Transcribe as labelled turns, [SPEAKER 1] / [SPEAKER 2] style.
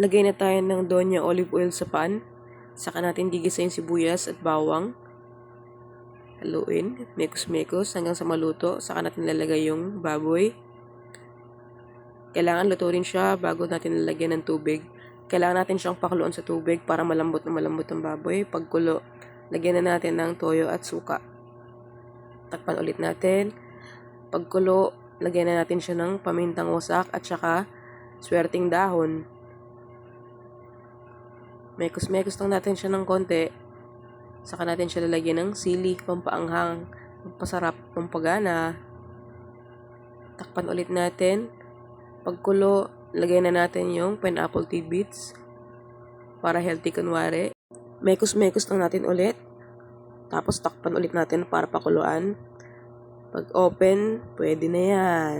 [SPEAKER 1] Lagay na tayo ng Donya olive oil sa pan. Saka natin gigisayin sibuyas at bawang. Haluin, mekos-mekos hanggang sa maluto. Saka natin lalagay yung baboy. Kailangan lutuin siya bago natin lalagyan ng tubig. Kailangan natin siyang pakuluan sa tubig para malambot na malambot ang baboy. Pagkulo, lagyan na natin ng toyo at suka. Takpan ulit natin. Pagkulo, lagyan na natin siya ng pamintang wasak at saka swerting dahon. Mekos-mekos lang natin siya ng konti. Saka natin siya lalagyan ng sili, pampaanghang, pampasarap, pampagana. Takpan ulit natin. Pagkulo, lagay na natin yung pineapple tidbits para healthy kunwari. Mekos-mekos lang natin ulit. Tapos takpan ulit natin para pakuluan. Pag open, pwede na yan.